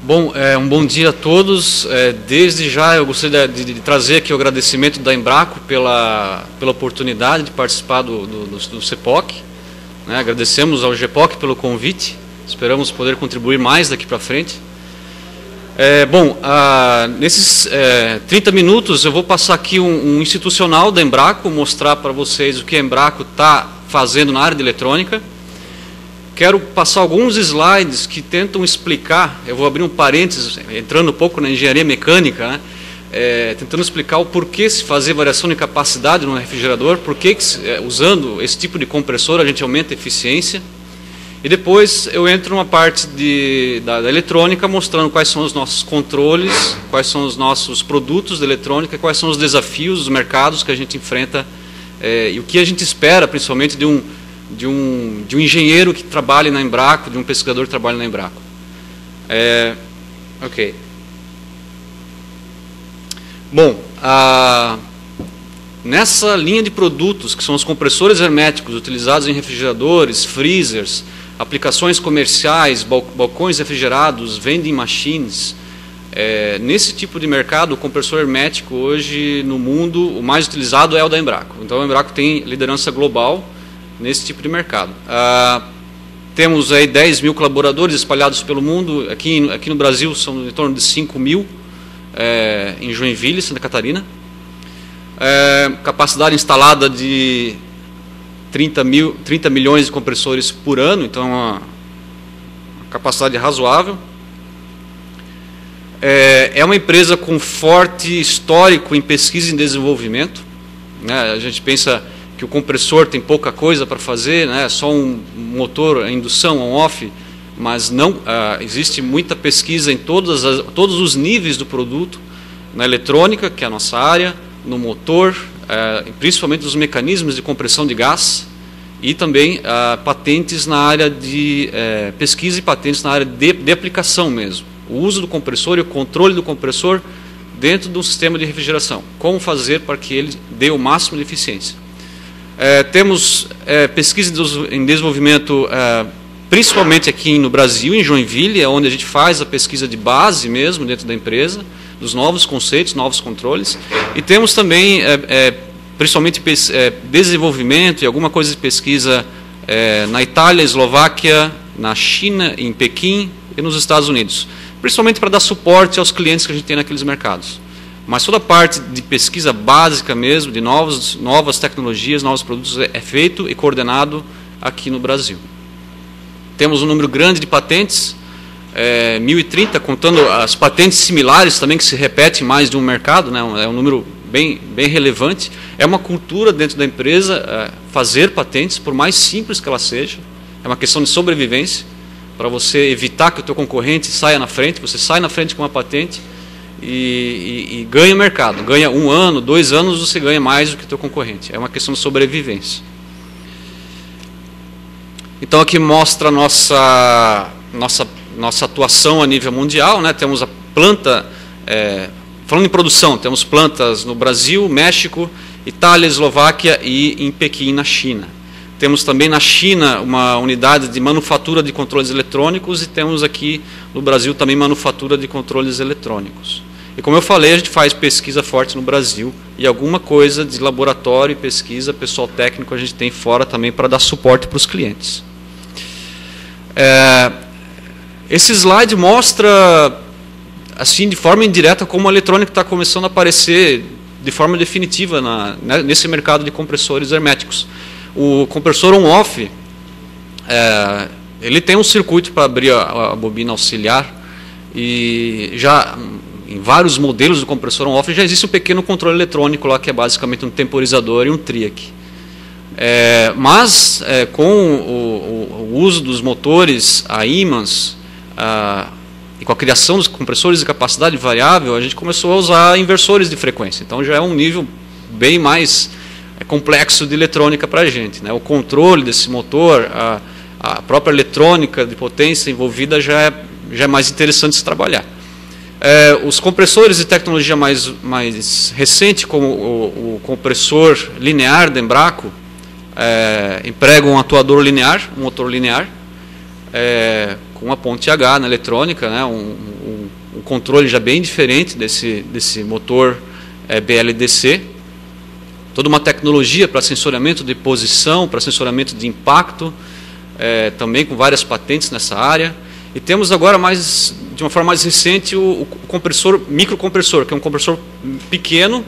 Bom, um bom dia a todos. Desde já eu gostaria de trazer aqui o agradecimento da Embraco pela oportunidade de participar do CEPOC. Agradecemos ao GEPOC pelo convite, esperamos poder contribuir mais daqui para frente. Nesses 30 minutos eu vou passar aqui um institucional da Embraco, mostrar para vocês o que a Embraco está fazendo na área de eletrônica. Quero passar alguns slides que tentam explicar, eu vou abrir um parênteses, entrando um pouco na engenharia mecânica, tentando explicar o porquê se fazer variação de capacidade no refrigerador, porquê usando esse tipo de compressor a gente aumenta a eficiência. E depois eu entro numa parte da eletrônica, mostrando quais são os nossos controles, quais são os nossos produtos de eletrônica, quais são os desafios dos mercados que a gente enfrenta e o que a gente espera, principalmente, de um engenheiro que trabalhe na Embraco, de um pesquisador que trabalhe na Embraco. Ok. Bom, nessa linha de produtos, que são os compressores herméticos utilizados em refrigeradores, freezers, aplicações comerciais, balcões refrigerados, vending machines, nesse tipo de mercado, o compressor hermético hoje no mundo, o mais utilizado é o da Embraco. Então a Embraco tem liderança global nesse tipo de mercado. Temos aí 10 mil colaboradores espalhados pelo mundo. Aqui no Brasil são em torno de 5 mil, em Joinville, Santa Catarina. Capacidade instalada de 30 milhões de compressores por ano, então uma capacidade razoável. É uma empresa com forte histórico em pesquisa e desenvolvimento. A gente pensa que o compressor tem pouca coisa para fazer, só um motor, a indução, on-off, mas não existe muita pesquisa em todos os níveis do produto, na eletrônica, que é a nossa área, no motor, principalmente nos mecanismos de compressão de gás, e também patentes na área de pesquisa e patentes na área de aplicação mesmo. O uso do compressor e o controle do compressor dentro de um sistema de refrigeração. Como fazer para que ele dê o máximo de eficiência. Temos pesquisa em desenvolvimento, principalmente aqui no Brasil, em Joinville, onde a gente faz a pesquisa de base mesmo dentro da empresa, dos novos conceitos, novos controles. E temos também, principalmente, desenvolvimento e alguma coisa de pesquisa na Itália, Eslováquia, na China, em Pequim e nos Estados Unidos. Principalmente para dar suporte aos clientes que a gente tem naqueles mercados. Mas toda a parte de pesquisa básica mesmo, de novas tecnologias, novos produtos, é feito e coordenado aqui no Brasil. Temos um número grande de patentes, 1030, contando as patentes similares também, que se repetem mais de um mercado, é um número bem relevante. É uma cultura dentro da empresa fazer patentes, por mais simples que ela seja. É uma questão de sobrevivência, para você evitar que o teu concorrente saia na frente. Você sai na frente com uma patente e ganha o mercado. Ganha 1 ano, 2 anos, você ganha mais do que o teu concorrente. É uma questão de sobrevivência. Então aqui mostra a nossa atuação a nível mundial. Temos a planta, falando em produção, temos plantas no Brasil, México, Itália, Eslováquia e em Pequim, na China. Temos também na China uma unidade de manufatura de controles eletrônicos e temos aqui no Brasil também manufatura de controles eletrônicos. E como eu falei, a gente faz pesquisa forte no Brasil e alguma coisa de laboratório e pesquisa, pessoal técnico a gente tem fora também para dar suporte para os clientes. Esse slide mostra, assim, de forma indireta, como a eletrônica está começando a aparecer de forma definitiva nesse mercado de compressores herméticos. O compressor on-off, ele tem um circuito para abrir a bobina auxiliar e já em vários modelos do compressor on-off já existe um pequeno controle eletrônico lá que é basicamente um temporizador e um triac. Mas com o uso dos motores a ímãs e com a criação dos compressores de capacidade variável, a gente começou a usar inversores de frequência. Então já é um nível bem mais complexo de eletrônica para a gente. O controle desse motor, a própria eletrônica de potência envolvida já é mais interessante se trabalhar. Os compressores de tecnologia mais recente, como o compressor linear da Embraco, empregam um atuador linear, um motor linear, com uma ponte H na eletrônica, o controle já bem diferente desse motor BLDC. Toda uma tecnologia para sensoriamento de posição, para sensoriamento de impacto, também com várias patentes nessa área. E temos agora, de uma forma mais recente, o compressor, microcompressor, que é um compressor pequeno,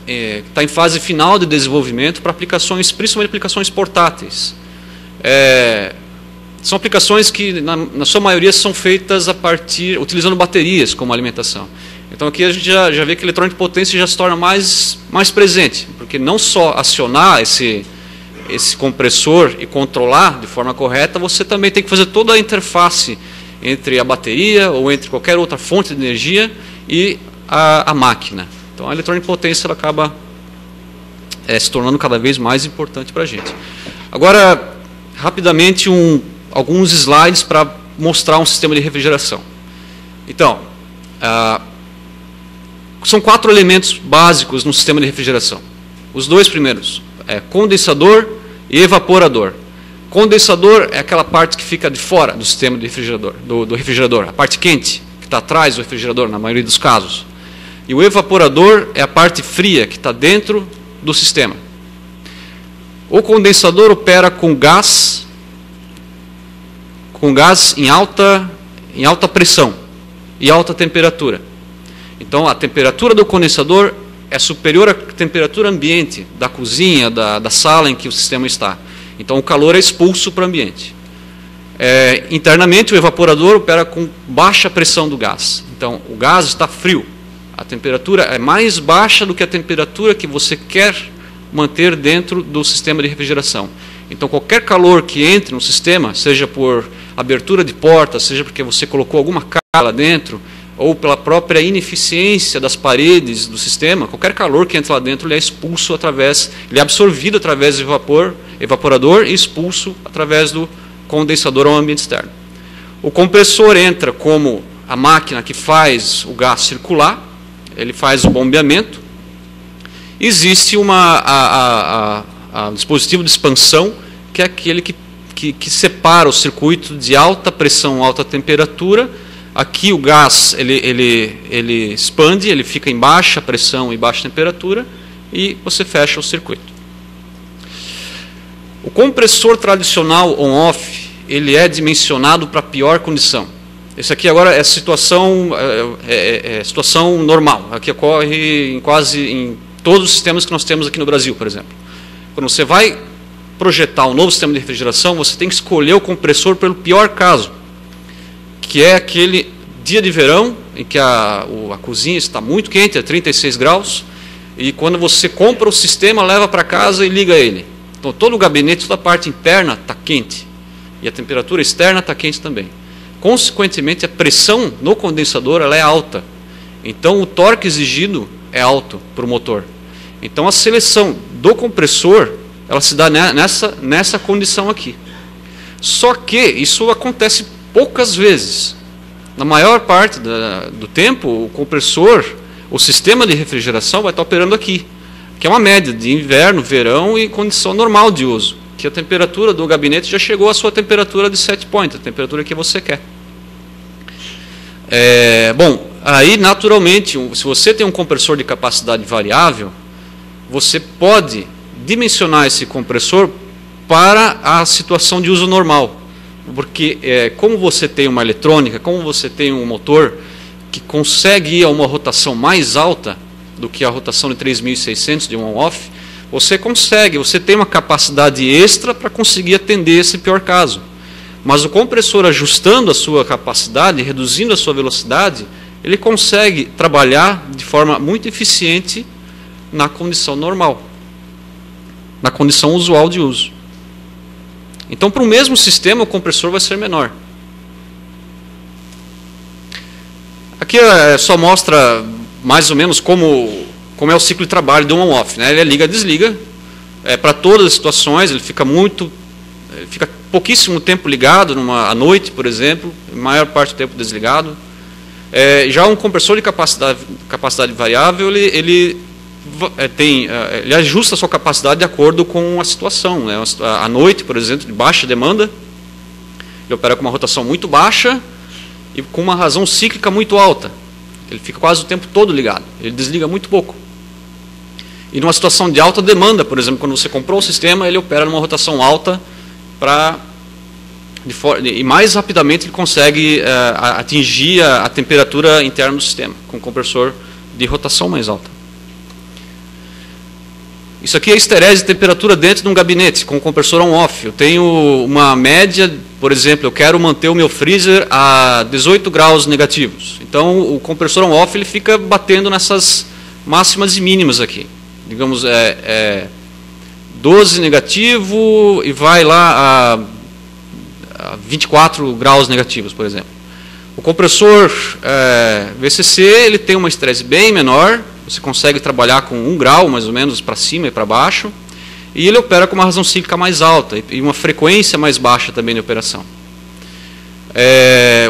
que está em fase final de desenvolvimento para aplicações, principalmente aplicações portáteis. São aplicações que, na sua maioria, são feitas utilizando baterias como alimentação. Então aqui a gente já vê que a eletrônica de potência já se torna mais presente, porque não só acionar esse compressor e controlar de forma correta, você também tem que fazer toda a interface entre a bateria ou entre qualquer outra fonte de energia e a máquina. Então a eletrônica de potência ela acaba se tornando cada vez mais importante para a gente. Agora, rapidamente, alguns slides para mostrar um sistema de refrigeração. Então, são 4 elementos básicos no sistema de refrigeração. Os 2 primeiros condensador e evaporador. Condensador é aquela parte que fica de fora do sistema de refrigerador, do refrigerador, a parte quente, que está atrás do refrigerador, na maioria dos casos. E o evaporador é a parte fria, que está dentro do sistema. O condensador opera com gás em alta pressão e alta temperatura. Então, a temperatura do condensador é superior à temperatura ambiente da cozinha, da sala em que o sistema está. Então, o calor é expulso para o ambiente. Internamente, o evaporador opera com baixa pressão do gás. Então, o gás está frio. A temperatura é mais baixa do que a temperatura que você quer manter dentro do sistema de refrigeração. Então, qualquer calor que entre no sistema, seja por abertura de porta, seja porque você colocou alguma carga lá dentro, ou pela própria ineficiência das paredes do sistema, qualquer calor que entra lá dentro ele é expulso ele é absorvido através do evaporador e expulso através do condensador ao ambiente externo. O compressor entra como a máquina que faz o gás circular, ele faz o bombeamento. Existe um dispositivo de expansão, que é aquele que separa o circuito de alta pressão, alta temperatura. Aqui o gás ele expande, ele fica em baixa pressão e baixa temperatura e você fecha o circuito. O compressor tradicional on-off, ele é dimensionado para pior condição. Esse aqui agora é situação normal. Aqui ocorre em todos os sistemas que nós temos aqui no Brasil, por exemplo. Quando você vai projetar um novo sistema de refrigeração, você tem que escolher o compressor pelo pior caso, que é aquele dia de verão em que a cozinha está muito quente, a 36 graus, e quando você compra o sistema, leva para casa e liga ele. Então todo o gabinete, toda a parte interna está quente, e a temperatura externa está quente também. Consequentemente, a pressão no condensador ela é alta, então o torque exigido é alto para o motor. Então a seleção do compressor ela se dá nessa condição aqui. Só que isso acontece poucas vezes. Na maior parte do tempo, o compressor, o sistema de refrigeração vai estar operando aqui, que é uma média de inverno, verão e condição normal de uso, que a temperatura do gabinete já chegou à sua temperatura de set point, a temperatura que você quer. Bom, aí naturalmente, se você tem um compressor de capacidade variável, você pode dimensionar esse compressor para a situação de uso normal. Porque como você tem uma eletrônica, como você tem um motor que consegue ir a uma rotação mais alta do que a rotação de 3.600 de on-off, você tem uma capacidade extra para conseguir atender esse pior caso. Mas o compressor ajustando a sua capacidade, reduzindo a sua velocidade, ele consegue trabalhar de forma muito eficiente na condição normal, na condição usual de uso. Então, para o mesmo sistema, o compressor vai ser menor. Aqui só mostra mais ou menos como é o ciclo de trabalho do on-off, né? Ele liga e desliga. Para todas as situações, ele fica pouquíssimo tempo ligado, à noite, por exemplo, a maior parte do tempo desligado. Já um compressor de capacidade variável, ele ajusta a sua capacidade de acordo com a situação, né? À noite, por exemplo, de baixa demanda, ele opera com uma rotação muito baixa e com uma razão cíclica muito alta. Ele fica quase o tempo todo ligado, ele desliga muito pouco. E numa situação de alta demanda, por exemplo, quando você comprou o sistema, ele opera numa rotação alta e mais rapidamente ele consegue atingir a temperatura interna do sistema, com um compressor de rotação mais alta. Isso aqui é a esterese de temperatura dentro de um gabinete, com um compressor on-off. Eu tenho uma média, por exemplo, eu quero manter o meu freezer a 18 graus negativos. Então, o compressor on-off ele fica batendo nessas máximas e mínimas aqui. Digamos, 12 negativo e vai lá a 24 graus negativos, por exemplo. O compressor VCC ele tem uma estresse bem menor, você consegue trabalhar com 1 grau, mais ou menos, para cima e para baixo, e ele opera com uma razão cíclica mais alta e uma frequência mais baixa também de operação.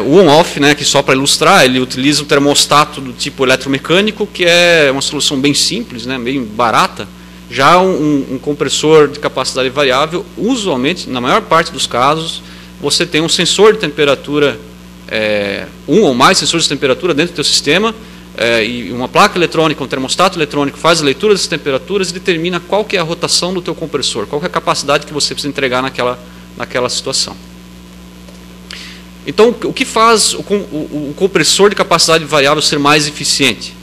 O on-off, né, que só para ilustrar, ele utiliza um termostato do tipo eletromecânico, que é uma solução bem simples, né, bem barata. Já um compressor de capacidade variável, usualmente, na maior parte dos casos, você tem um sensor de temperatura, um ou mais sensores de temperatura dentro do seu sistema, e uma placa eletrônica, um termostato eletrônico faz a leitura dessas temperaturas e determina qual que é a rotação do teu compressor, qual que é a capacidade que você precisa entregar naquela situação. Então, o que faz o compressor de capacidade variável ser mais eficiente?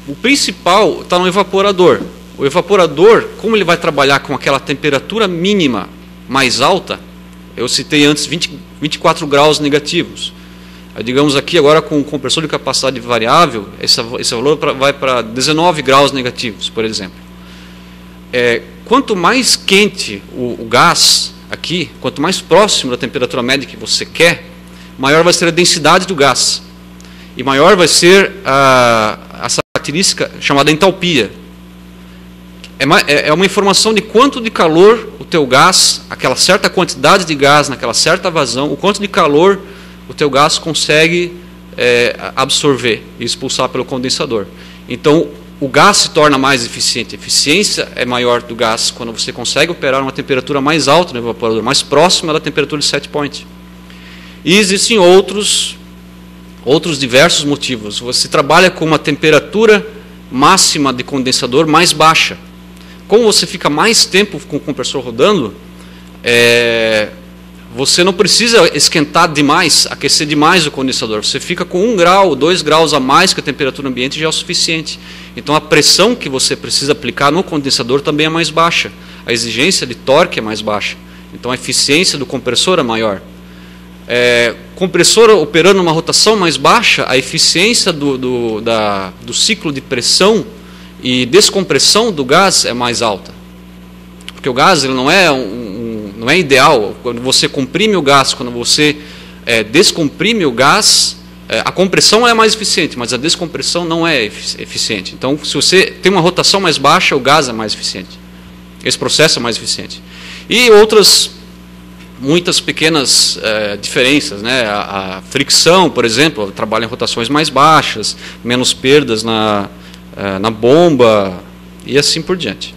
O principal está no evaporador. O evaporador, como ele vai trabalhar com aquela temperatura mínima mais alta, eu citei antes 24 graus negativos. Digamos aqui agora com o compressor de capacidade variável, esse valor vai para 19 graus negativos, por exemplo. Quanto mais quente o gás aqui, quanto mais próximo da temperatura média que você quer, maior vai ser a densidade do gás. E maior vai ser essa característica chamada entalpia. É uma informação de quanto de calor o teu gás, aquela certa quantidade de gás naquela certa vazão, o quanto de calor o teu gás consegue absorver e expulsar pelo condensador. Então, o gás se torna mais eficiente. A eficiência é maior do gás quando você consegue operar uma temperatura mais alta no evaporador, mais próxima da temperatura de set point. E existem outros diversos motivos. Você trabalha com uma temperatura máxima de condensador mais baixa. Como você fica mais tempo com o compressor rodando, você não precisa esquentar demais, aquecer demais o condensador. Você fica com 1 grau, 2 graus a mais que a temperatura ambiente já é o suficiente. Então a pressão que você precisa aplicar no condensador também é mais baixa. A exigência de torque é mais baixa. Então a eficiência do compressor é maior. Compressor operando numa rotação mais baixa, a eficiência do ciclo de pressão e descompressão do gás é mais alta. Porque o gás ele não é ideal. Quando você comprime o gás, quando você descomprime o gás, a compressão é mais eficiente, mas a descompressão não é eficiente. Então, se você tem uma rotação mais baixa, o gás é mais eficiente. Esse processo é mais eficiente. E muitas pequenas diferenças, né? A fricção, por exemplo, trabalha em rotações mais baixas, menos perdas na bomba e assim por diante.